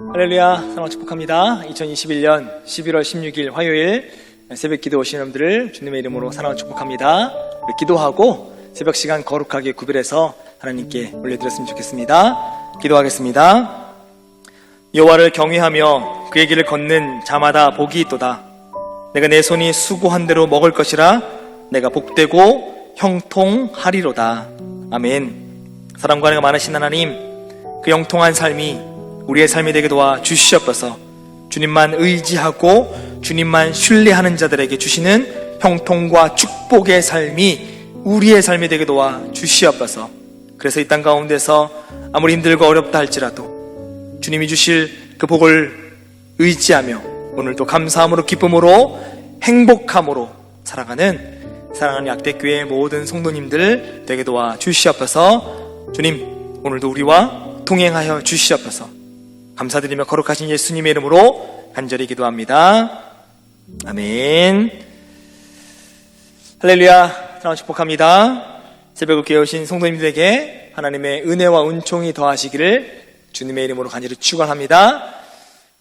할렐루야, 사랑과 축복합니다. 2021년 11월 16일 화요일 새벽 기도 오신 여러분들을 주님의 이름으로 사랑과 축복합니다. 우리 기도하고 새벽 시간 거룩하게 구별해서 하나님께 올려드렸으면 좋겠습니다. 기도하겠습니다. 여호와를 경외하며 그의 길을 걷는 자마다 복이 있도다. 내가 내 손이 수고한 대로 먹을 것이라 내가 복되고 형통하리로다. 아멘. 사랑과 은혜가 많으신 하나님, 그 형통한 삶이 우리의 삶이 되게 도와 주시옵소서. 주님만 의지하고 주님만 신뢰하는 자들에게 주시는 형통과 축복의 삶이 우리의 삶이 되게 도와 주시옵소서. 그래서 이 땅 가운데서 아무리 힘들고 어렵다 할지라도 주님이 주실 그 복을 의지하며 오늘도 감사함으로 기쁨으로 행복함으로 살아가는 사랑하는 약대교회 모든 성도님들 되게 도와 주시옵소서. 주님, 오늘도 우리와 동행하여 주시옵소서. 감사드리며 거룩하신 예수님의 이름으로 간절히 기도합니다. 아멘. 할렐루야, 사랑과 축복합니다. 새벽을 깨우신 성도님들에게 하나님의 은혜와 은총이 더하시기를 주님의 이름으로 간절히 축원합니다.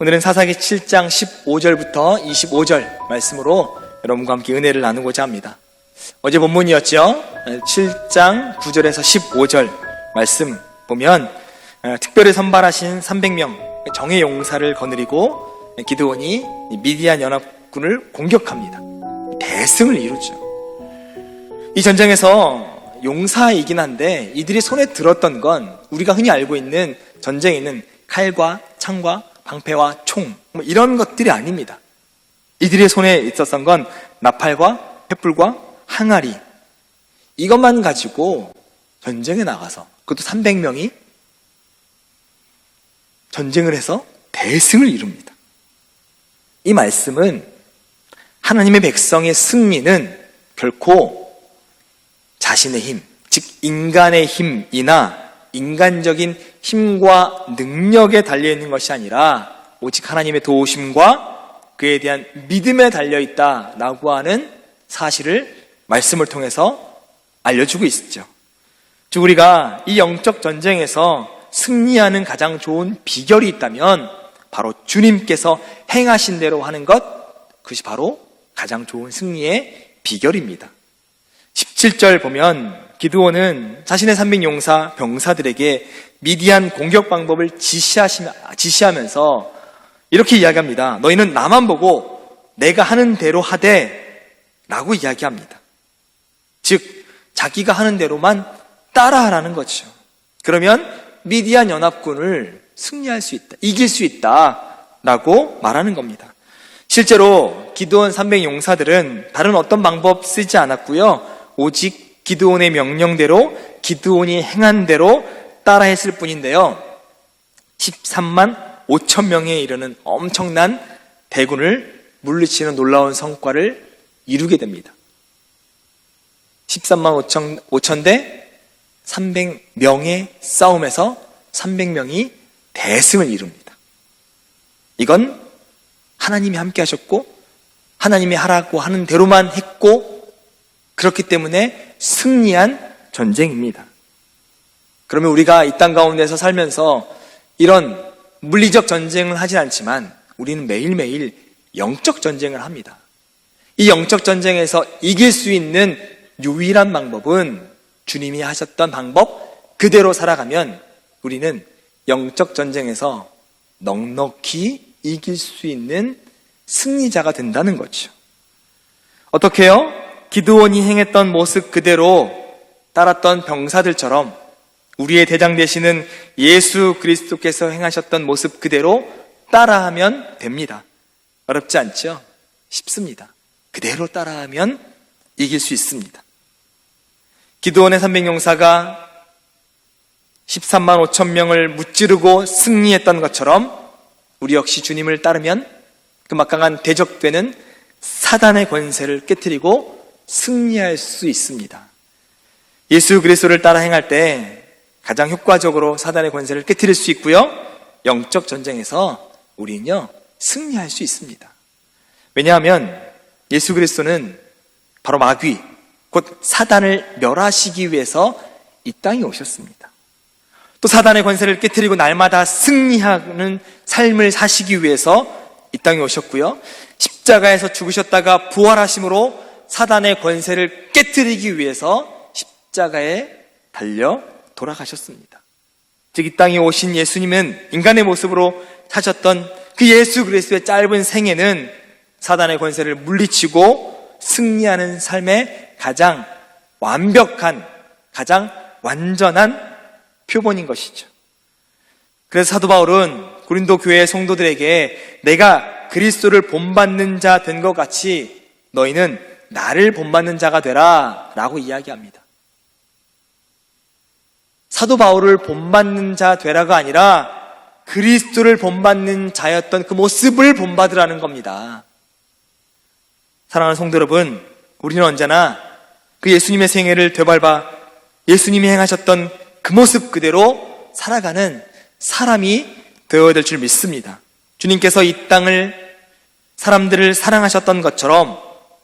오늘은 사사기 7장 15절부터 25절 말씀으로 여러분과 함께 은혜를 나누고자 합니다. 어제 본문이었죠. 7장 9절에서 15절 말씀 보면 특별히 선발하신 300명 정예 용사를 거느리고 기드온이 미디안 연합군을 공격합니다. 대승을 이루죠. 이 전쟁에서 용사이긴 한데 이들이 손에 들었던 건 우리가 흔히 알고 있는 전쟁에는 칼과 창과 방패와 총 이런 것들이 아닙니다. 이들의 손에 있었던 건 나팔과 횃불과 항아리, 이것만 가지고 전쟁에 나가서, 그것도 300명이 전쟁을 해서 대승을 이룹니다. 이 말씀은 하나님의 백성의 승리는 결코 자신의 힘, 즉 인간의 힘이나 인간적인 힘과 능력에 달려있는 것이 아니라 오직 하나님의 도우심과 그에 대한 믿음에 달려있다라고 하는 사실을 말씀을 통해서 알려주고 있죠. 즉 우리가 이 영적 전쟁에서 승리하는 가장 좋은 비결이 있다면 바로 주님께서 행하신 대로 하는 것, 그것이 바로 가장 좋은 승리의 비결입니다. 17절 보면 기드온은 자신의 300용사 병사들에게 미디안 공격 방법을 지시하면서 이렇게 이야기합니다. 너희는 나만 보고 내가 하는 대로 하되 라고 이야기합니다. 즉 자기가 하는 대로만 따라하라는 거죠. 그러면 미디안 연합군을 승리할 수 있다, 이길 수 있다라고 말하는 겁니다. 실제로 기드온 300용사들은 다른 어떤 방법 쓰지 않았고요. 오직 기드온의 명령대로 기드온이 행한 대로 따라했을 뿐인데요. 13만 5천 명에 이르는 엄청난 대군을 물리치는 놀라운 성과를 이루게 됩니다. 13만 5천 대 300명의 싸움에서 300명이 대승을 이룹니다. 이건 하나님이 함께 하셨고 하나님이 하라고 하는 대로만 했고 그렇기 때문에 승리한 전쟁입니다. 그러면 우리가 이 땅 가운데서 살면서 이런 물리적 전쟁을 하진 않지만 우리는 매일매일 영적 전쟁을 합니다. 이 영적 전쟁에서 이길 수 있는 유일한 방법은 주님이 하셨던 방법 그대로 살아가면 우리는 영적 전쟁에서 넉넉히 이길 수 있는 승리자가 된다는 거죠. 어떻게요? 기드온이 행했던 모습 그대로 따랐던 병사들처럼 우리의 대장 되시는 예수 그리스도께서 행하셨던 모습 그대로 따라하면 됩니다. 어렵지 않죠? 쉽습니다. 그대로 따라하면 이길 수 있습니다. 기드온의 300용사가 13만 5천 명을 무찌르고 승리했던 것처럼 우리 역시 주님을 따르면 그 막강한 대적되는 사단의 권세를 깨트리고 승리할 수 있습니다. 예수 그리스도를 따라 행할 때 가장 효과적으로 사단의 권세를 깨트릴 수 있고요. 영적 전쟁에서 우리는요 승리할 수 있습니다. 왜냐하면 예수 그리스도는 바로 마귀, 곧 사단을 멸하시기 위해서 이 땅에 오셨습니다. 또 사단의 권세를 깨트리고 날마다 승리하는 삶을 사시기 위해서 이 땅에 오셨고요. 십자가에서 죽으셨다가 부활하심으로 사단의 권세를 깨트리기 위해서 십자가에 달려 돌아가셨습니다. 즉 이 땅에 오신 예수님은 인간의 모습으로 사셨던 그 예수 그리스도의 짧은 생애는 사단의 권세를 물리치고 승리하는 삶의 가장 완벽한, 가장 완전한 표본인 것이죠. 그래서 사도 바울은 고린도 교회 성도들에게 내가 그리스도를 본받는 자 된 것 같이 너희는 나를 본받는 자가 되라 라고 이야기합니다. 사도 바울을 본받는 자 되라가 아니라 그리스도를 본받는 자였던 그 모습을 본받으라는 겁니다. 사랑하는 성도 여러분, 우리는 언제나 그 예수님의 생애를 되밟아 예수님이 행하셨던 그 모습 그대로 살아가는 사람이 되어야 될 줄 믿습니다. 주님께서 이 땅을 사람들을 사랑하셨던 것처럼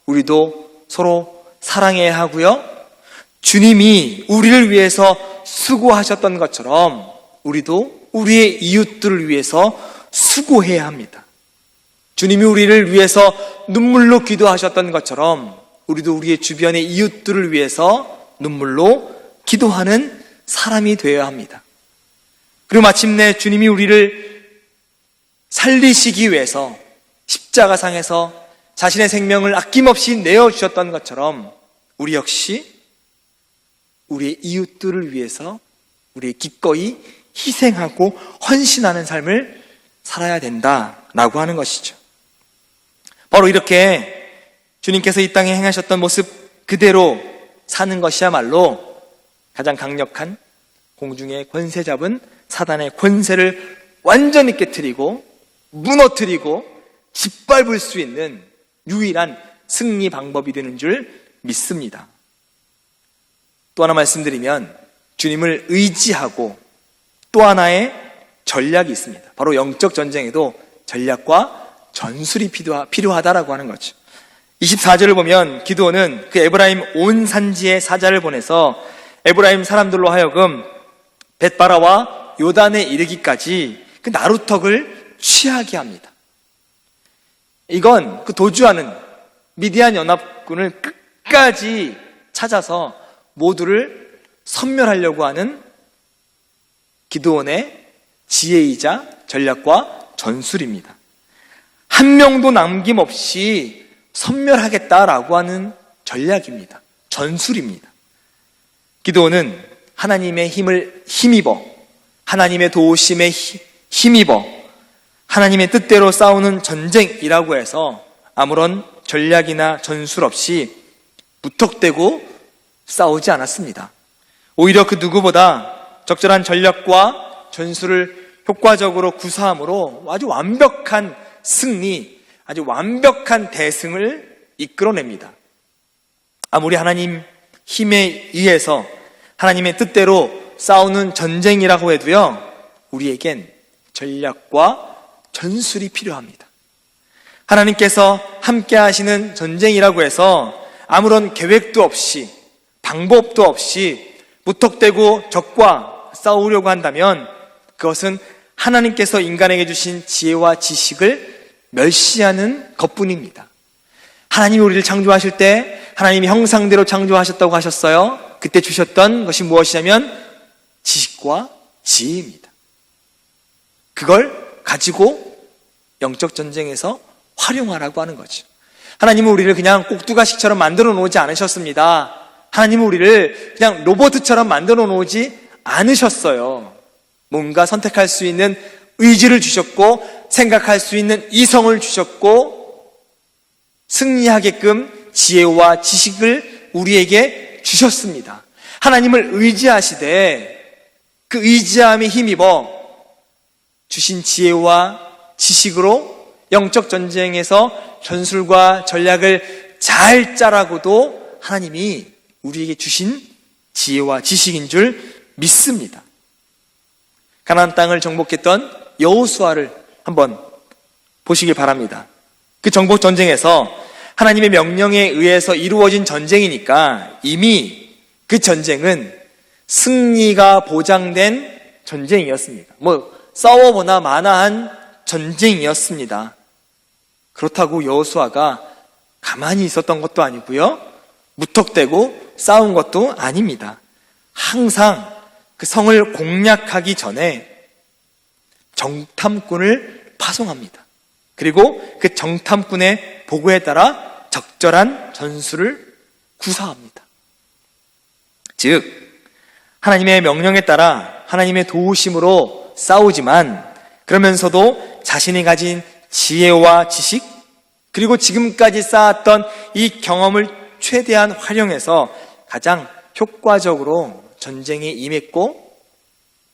우리도 서로 사랑해야 하고요. 주님이 우리를 위해서 수고하셨던 것처럼 우리도 우리의 이웃들을 위해서 수고해야 합니다. 주님이 우리를 위해서 눈물로 기도하셨던 것처럼 우리도 우리의 주변의 이웃들을 위해서 눈물로 기도하는 사람이 되어야 합니다. 그리고 마침내 주님이 우리를 살리시기 위해서 십자가상에서 자신의 생명을 아낌없이 내어주셨던 것처럼 우리 역시 우리의 이웃들을 위해서 우리의 기꺼이 희생하고 헌신하는 삶을 살아야 된다라고 하는 것이죠. 바로 이렇게 주님께서 이 땅에 행하셨던 모습 그대로 사는 것이야말로 가장 강력한 공중의 권세 잡은 사단의 권세를 완전히 깨트리고 무너뜨리고 짓밟을 수 있는 유일한 승리 방법이 되는 줄 믿습니다. 또 하나 말씀드리면 주님을 의지하고 또 하나의 전략이 있습니다. 바로 영적 전쟁에도 전략과 전술이 필요하다라고 하는 거죠. 24절을 보면 기드온은 그 에브라임 온 산지에 사자를 보내서 에브라임 사람들로 하여금 벳바라와 요단에 이르기까지 그 나루턱을 취하게 합니다. 이건 그 도주하는 미디안 연합군을 끝까지 찾아서 모두를 섬멸하려고 하는 기드온의 지혜이자 전략과 전술입니다. 한 명도 남김없이 섬멸하겠다라고 하는 전략입니다. 전술입니다. 기드온은 하나님의 힘을 힘입어 하나님의 도우심에 힘입어 하나님의 뜻대로 싸우는 전쟁이라고 해서 아무런 전략이나 전술 없이 무턱대고 싸우지 않았습니다. 오히려 그 누구보다 적절한 전략과 전술을 효과적으로 구사함으로 아주 완벽한 승리, 아주 완벽한 대승을 이끌어냅니다. 아무리 하나님 힘에 의해서 하나님의 뜻대로 싸우는 전쟁이라고 해도요, 우리에겐 전략과 전술이 필요합니다. 하나님께서 함께 하시는 전쟁이라고 해서 아무런 계획도 없이 방법도 없이 무턱대고 적과 싸우려고 한다면 그것은 하나님께서 인간에게 주신 지혜와 지식을 멸시하는 것뿐입니다. 하나님이 우리를 창조하실 때 하나님이 형상대로 창조하셨다고 하셨어요. 그때 주셨던 것이 무엇이냐면 지식과 지혜입니다. 그걸 가지고 영적 전쟁에서 활용하라고 하는 거죠. 하나님은 우리를 그냥 꼭두가식처럼 만들어 놓지 않으셨습니다. 하나님은 우리를 그냥 로봇처럼 만들어 놓지 않으셨어요. 뭔가 선택할 수 있는 의지를 주셨고 생각할 수 있는 이성을 주셨고 승리하게끔 지혜와 지식을 우리에게 주셨습니다. 하나님을 의지하시되 그 의지함에 힘입어 주신 지혜와 지식으로 영적 전쟁에서 전술과 전략을 잘 짜라고도 하나님이 우리에게 주신 지혜와 지식인 줄 믿습니다. 가나안 땅을 정복했던 여호수아를 한번 보시길 바랍니다. 그 정복 전쟁에서 하나님의 명령에 의해서 이루어진 전쟁이니까 이미 그 전쟁은 승리가 보장된 전쟁이었습니다. 싸워보나 마나한 전쟁이었습니다. 그렇다고 여호수아가 가만히 있었던 것도 아니고요, 무턱대고 싸운 것도 아닙니다. 항상 그 성을 공략하기 전에 정탐꾼을 파송합니다. 그리고 그 정탐꾼의 보고에 따라 적절한 전술을 구사합니다. 즉, 하나님의 명령에 따라 하나님의 도우심으로 싸우지만, 그러면서도 자신이 가진 지혜와 지식, 그리고 지금까지 쌓았던 이 경험을 최대한 활용해서 가장 효과적으로 전쟁에 임했고,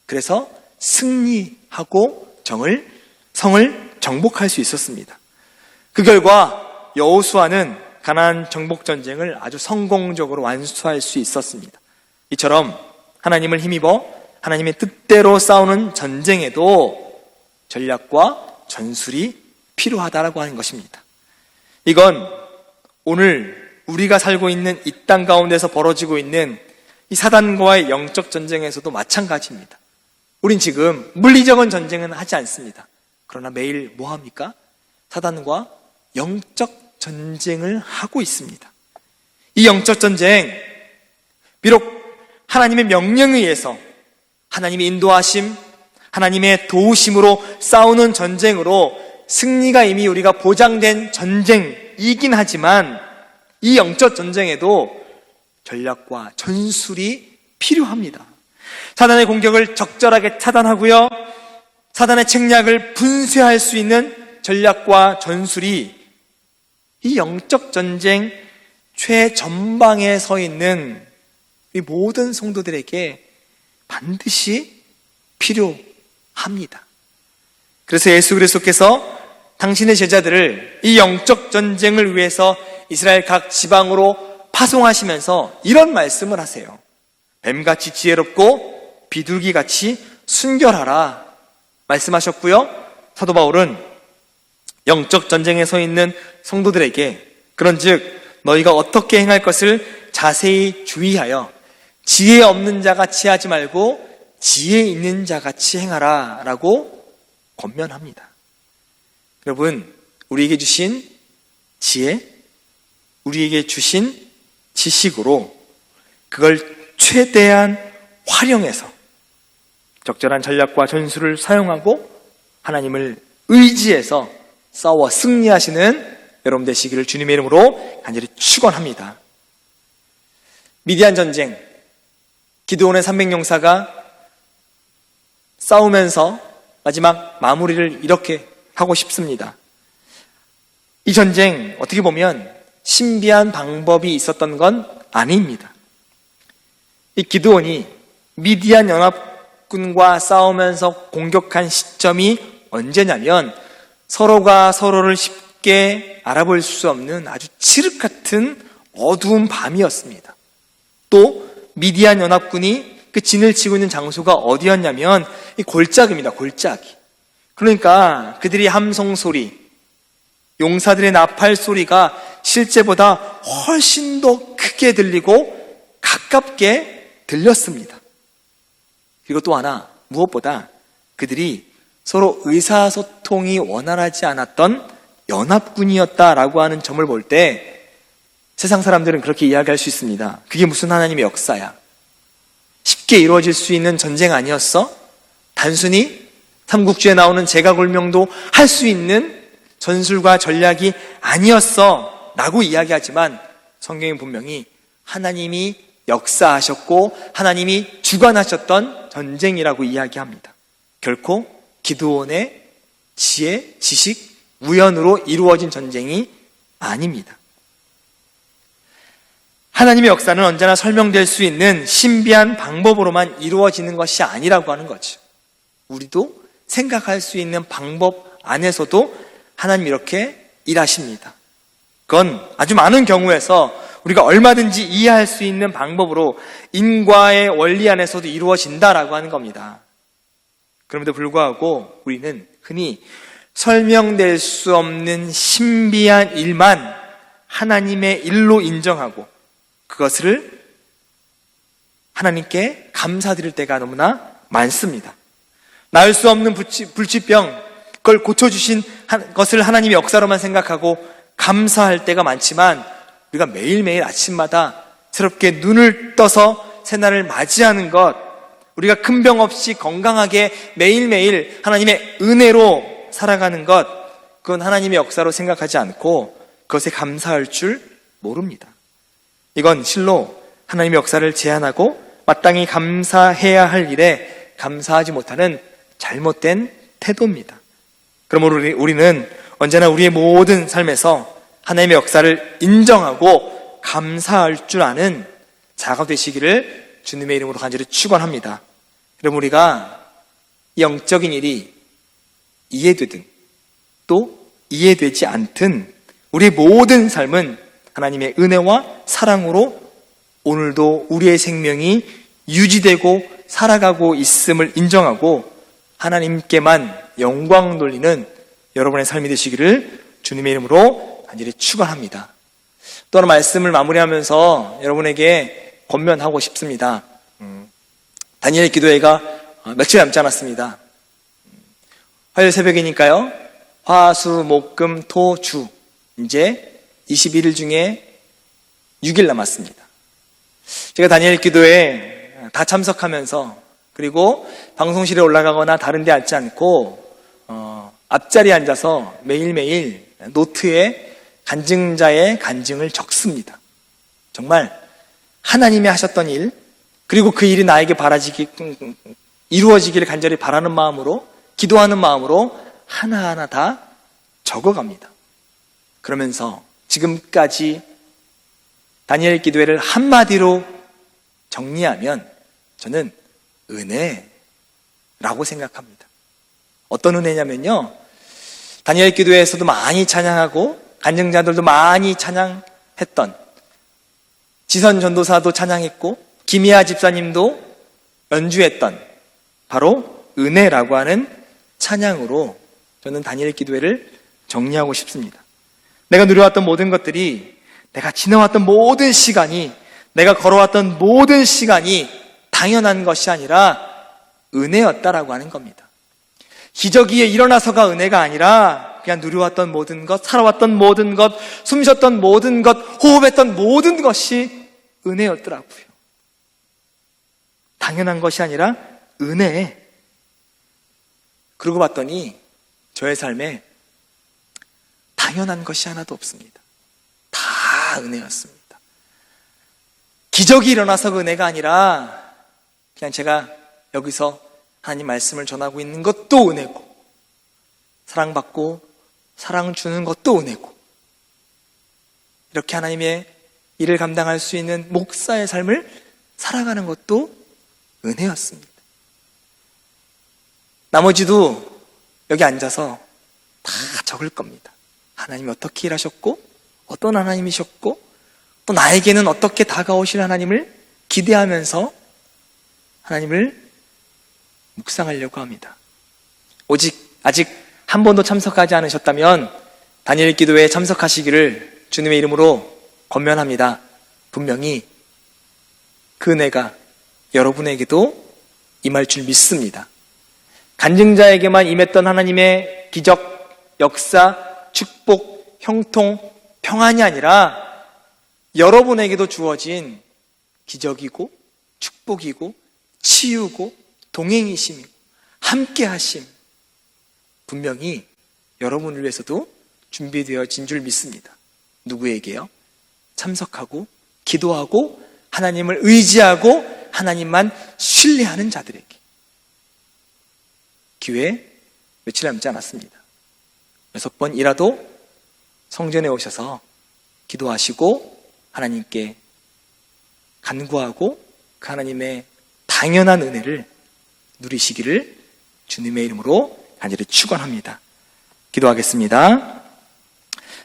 그래서 승리하고 성을 정복할 수 있었습니다. 그 결과 여호수아는 가나안 정복 전쟁을 아주 성공적으로 완수할 수 있었습니다. 이처럼 하나님을 힘입어 하나님의 뜻대로 싸우는 전쟁에도 전략과 전술이 필요하다라고 하는 것입니다. 이건 오늘 우리가 살고 있는 이 땅 가운데서 벌어지고 있는 이 사단과의 영적 전쟁에서도 마찬가지입니다. 우린 지금 물리적인 전쟁은 하지 않습니다. 그러나 매일 뭐 합니까? 사단과 영적 전쟁을 하고 있습니다. 이 영적 전쟁, 비록 하나님의 명령에 의해서 하나님의 인도하심, 하나님의 도우심으로 싸우는 전쟁으로 승리가 이미 우리가 보장된 전쟁이긴 하지만, 이 영적 전쟁에도 전략과 전술이 필요합니다. 사단의 공격을 적절하게 차단하고요, 사단의 책략을 분쇄할 수 있는 전략과 전술이 이 영적 전쟁 최전방에 서 있는 이 모든 성도들에게 반드시 필요합니다. 그래서 예수 그리스도께서 당신의 제자들을 이 영적 전쟁을 위해서 이스라엘 각 지방으로 파송하시면서 이런 말씀을 하세요. 뱀같이 지혜롭고 비둘기같이 순결하라 말씀하셨고요, 사도 바울은 영적 전쟁에 서 있는 성도들에게 그런즉 너희가 어떻게 행할 것을 자세히 주의하여 지혜 없는 자같이 하지 말고 지혜 있는 자같이 행하라 라고 권면합니다. 여러분, 우리에게 주신 지혜, 우리에게 주신 지식으로 그걸 최대한 활용해서 적절한 전략과 전술을 사용하고 하나님을 의지해서 싸워 승리하시는 여러분 되시기를 주님의 이름으로 간절히 축원합니다. 미디안 전쟁, 기드온의 300용사가 싸우면서 마지막 마무리를 이렇게 하고 싶습니다. 이 전쟁 어떻게 보면 신비한 방법이 있었던 건 아닙니다. 이 기드온이 미디안 연합군과 싸우면서 공격한 시점이 언제냐면 서로가 서로를 쉽게 알아볼 수 없는 아주 칠흑 같은 어두운 밤이었습니다. 또 미디안 연합군이 그 진을 치고 있는 장소가 어디였냐면 이 골짜기입니다. 골짜기. 그러니까 그들이 함성 소리, 용사들의 나팔 소리가 실제보다 훨씬 더 크게 들리고 가깝게 들렸습니다. 그리고 또 하나, 무엇보다 그들이 서로 의사소통이 원활하지 않았던 연합군이었다라고 하는 점을 볼 때 세상 사람들은 그렇게 이야기할 수 있습니다. 그게 무슨 하나님의 역사야? 쉽게 이루어질 수 있는 전쟁 아니었어? 단순히 삼국지에 나오는 제각골명도 할 수 있는 전술과 전략이 아니었어 라고 이야기하지만 성경은 분명히 하나님이 역사하셨고 하나님이 주관하셨던 전쟁이라고 이야기합니다. 결코 기드온의 지혜, 지식, 우연으로 이루어진 전쟁이 아닙니다. 하나님의 역사는 언제나 설명될 수 있는 신비한 방법으로만 이루어지는 것이 아니라고 하는 거죠. 우리도 생각할 수 있는 방법 안에서도 하나님 이렇게 일하십니다. 그건 아주 많은 경우에서 우리가 얼마든지 이해할 수 있는 방법으로 인과의 원리 안에서도 이루어진다라고 하는 겁니다. 그럼에도 불구하고 우리는 흔히 설명될 수 없는 신비한 일만 하나님의 일로 인정하고 그것을 하나님께 감사드릴 때가 너무나 많습니다. 나을 수 없는 불치병, 그걸 고쳐주신 것을 하나님의 역사로만 생각하고 감사할 때가 많지만, 우리가 매일매일 아침마다 새롭게 눈을 떠서 새날을 맞이하는 것, 우리가 큰 병 없이 건강하게 매일매일 하나님의 은혜로 살아가는 것, 그건 하나님의 역사로 생각하지 않고 그것에 감사할 줄 모릅니다. 이건 실로 하나님의 역사를 제한하고 마땅히 감사해야 할 일에 감사하지 못하는 잘못된 태도입니다. 그러므로 우리는 언제나 우리의 모든 삶에서 하나님의 역사를 인정하고 감사할 줄 아는 자가 되시기를 주님의 이름으로 간절히 축원합니다. 그럼 우리가 영적인 일이 이해되든 또 이해되지 않든 우리의 모든 삶은 하나님의 은혜와 사랑으로 오늘도 우리의 생명이 유지되고 살아가고 있음을 인정하고 하나님께만 영광 돌리는 여러분의 삶이 되시기를 주님의 이름으로 간절히 축원합니다. 또 하나 말씀을 마무리하면서 여러분에게 권면하고 싶습니다. 다니엘 기도회가 며칠 남지 않았습니다. 화요일 새벽이니까요. 화, 수, 목, 금, 토, 주, 이제 21일 중에 6일 남았습니다. 제가 다니엘 기도회에 다 참석하면서, 그리고 방송실에 올라가거나 다른 데 앉지 않고 앞자리에 앉아서 매일매일 노트에 간증자의 간증을 적습니다. 정말 하나님이 하셨던 일, 그리고 그 일이 나에게 이루어지기를 간절히 바라는 마음으로, 기도하는 마음으로 하나하나 다 적어갑니다. 그러면서 지금까지 다니엘 기도회를 한마디로 정리하면 저는 은혜라고 생각합니다. 어떤 은혜냐면요, 다니엘 기도회에서도 많이 찬양하고 간증자들도 많이 찬양했던, 지선 전도사도 찬양했고 김희아 집사님도 연주했던 바로 은혜라고 하는 찬양으로 저는 다니엘 기도회를 정리하고 싶습니다. 내가 누려왔던 모든 것들이, 내가 지나왔던 모든 시간이, 내가 걸어왔던 모든 시간이 당연한 것이 아니라 은혜였다라고 하는 겁니다. 기적이 일어나서가 은혜가 아니라 그냥 누려왔던 모든 것, 살아왔던 모든 것, 숨쉬었던 모든 것, 호흡했던 모든 것이 은혜였더라고요. 당연한 것이 아니라 은혜. 그러고 봤더니 저의 삶에 당연한 것이 하나도 없습니다. 다 은혜였습니다. 기적이 일어나서 은혜가 아니라 그냥 제가 여기서 하나님 말씀을 전하고 있는 것도 은혜고, 사랑받고 사랑 주는 것도 은혜고, 이렇게 하나님의 일을 감당할 수 있는 목사의 삶을 살아가는 것도 은혜였습니다. 나머지도 여기 앉아서 다 적을 겁니다. 하나님이 어떻게 일하셨고, 어떤 하나님이셨고, 또 나에게는 어떻게 다가오실 하나님을 기대하면서 하나님을 묵상하려고 합니다. 오직 아직 한 번도 참석하지 않으셨다면 다니엘 기도회에 참석하시기를 주님의 이름으로 권면합니다. 분명히 그 은혜가 여러분에게도 임할 줄 믿습니다. 간증자에게만 임했던 하나님의 기적, 역사, 축복, 형통, 평안이 아니라 여러분에게도 주어진 기적이고 축복이고 치유고 동행이심이고 함께하심, 분명히 여러분을 위해서도 준비되어진 줄 믿습니다. 누구에게요? 참석하고 기도하고 하나님을 의지하고 하나님만 신뢰하는 자들에게. 기회 며칠 남지 않았습니다. 6번이라도 성전에 오셔서 기도하시고 하나님께 간구하고 그 하나님의 당연한 은혜를 누리시기를 주님의 이름으로 간절히 축원합니다. 기도하겠습니다.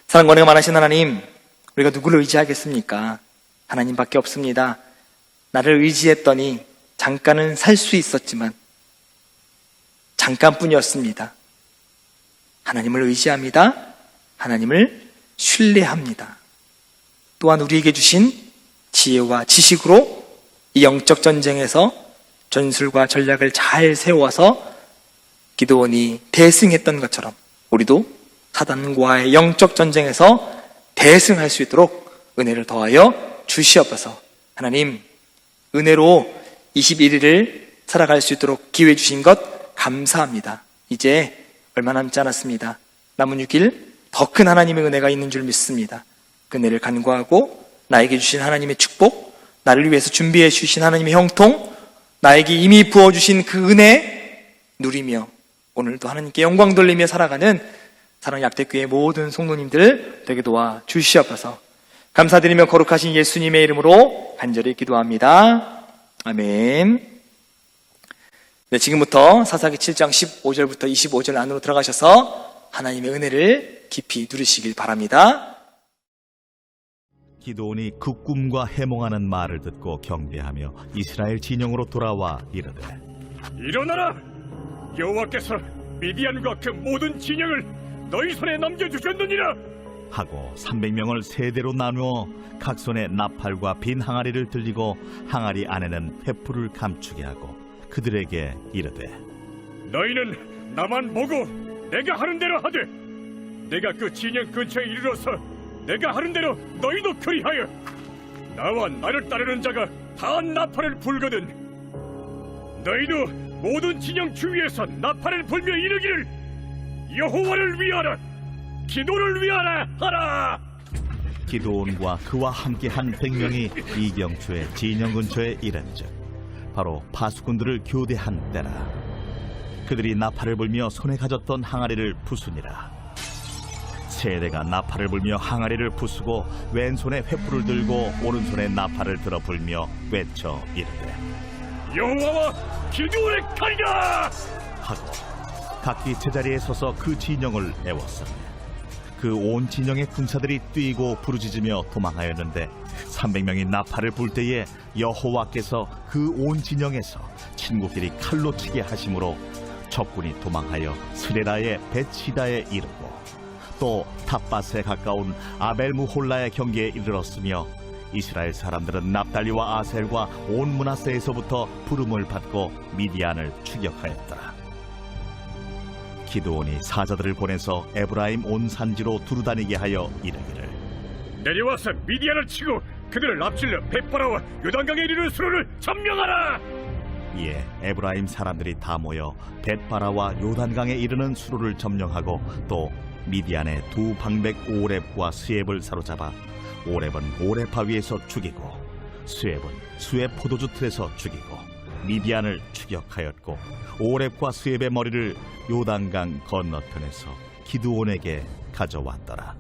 사랑과 은혜가 많으신 하나님, 우리가 누구를 의지하겠습니까? 하나님밖에 없습니다. 나를 의지했더니 잠깐은 살 수 있었지만 잠깐뿐이었습니다. 하나님을 의지합니다. 하나님을 신뢰합니다. 또한 우리에게 주신 지혜와 지식으로 이 영적 전쟁에서 전술과 전략을 잘 세워서 기드온이 대승했던 것처럼 우리도 사단과의 영적 전쟁에서 대승할 수 있도록 은혜를 더하여 주시옵소서. 하나님, 은혜로 21일을 살아갈 수 있도록 기회 주신 것 감사합니다. 이제 얼마 남지 않았습니다. 남은 6일 더 큰 하나님의 은혜가 있는 줄 믿습니다. 그 은혜를 간구하고 나에게 주신 하나님의 축복, 나를 위해서 준비해 주신 하나님의 형통, 나에게 이미 부어주신 그 은혜 누리며 오늘도 하나님께 영광 돌리며 살아가는 사랑 약대교회 모든 성도님들 되게 도와 주시옵소서. 감사드리며 거룩하신 예수님의 이름으로 간절히 기도합니다. 아멘. 네, 지금부터 사사기 7장 15절부터 25절 안으로 들어가셔서 하나님의 은혜를 깊이 누리시길 바랍니다. 기드온이 그 꿈과 해몽하는 말을 듣고 경배하며 이스라엘 진영으로 돌아와 이르되, 일어나라! 여호와께서 미디안과 그 모든 진영을 너희 손에 넘겨주셨느니라! 하고 300명을 세대로 나누어 각 손에 나팔과 빈 항아리를 들리고 항아리 안에는 횃불을 감추게 하고 그들에게 이르되, 너희는 나만 보고 내가 하는 대로 하되 내가 그 진영 근처에 이르러서 내가 하는 대로 너희도 그리하여 나와 나를 따르는 자가 다 나팔을 불거든 너희도 모든 진영 주위에서 나팔을 불며 이르기를 여호와를 위하라 기도를 위하라 하라. 기드온과 그와 함께한 100명이 이경초의 진영 근처에 이른즉 바로 파수꾼들을 교대한 때라. 그들이 나팔을 불며 손에 가졌던 항아리를 부수니라. 세대가 나팔을 불며 항아리를 부수고 왼손에 횃불을 들고 오른손에 나팔을 들어 불며 외쳐 이르되, 여호와와 기도를 가리라 하고 각기 제자리에 서서 그 진영을 애웠으며 그 온 진영의 군사들이 뛰고 부르짖으며 도망하였는데 300명이 나팔을 불 때에 여호와께서 그 온 진영에서 친구끼리 칼로 치게 하심으로 적군이 도망하여 스레라의 벳시다에 이르고 또 탑밭에 가까운 아벨무홀라의 경계에 이르렀으며 이스라엘 사람들은 납달리와 아셀과 온 므낫세에서부터 부름을 받고 미디안을 추격하였더라. 기드온이 사자들을 보내서 에브라임 온 산지로 두루다니게 하여 이르기를, 내려와서 미디안을 치고 그들을 납치려 벳바라와 요단강에 이르는 수로를 점령하라. 이에 에브라임 사람들이 다 모여 벳바라와 요단강에 이르는 수로를 점령하고 또 미디안의 두 방백 오렙과 스엡을 사로잡아 오렙은 오렙 바위에서 죽이고 스엡은 스엡 포도주 틀에서 죽이고 미디안을 추격하였고 오렙과 스엡의 머리를 요단강 건너편에서 기드온에게 가져왔더라.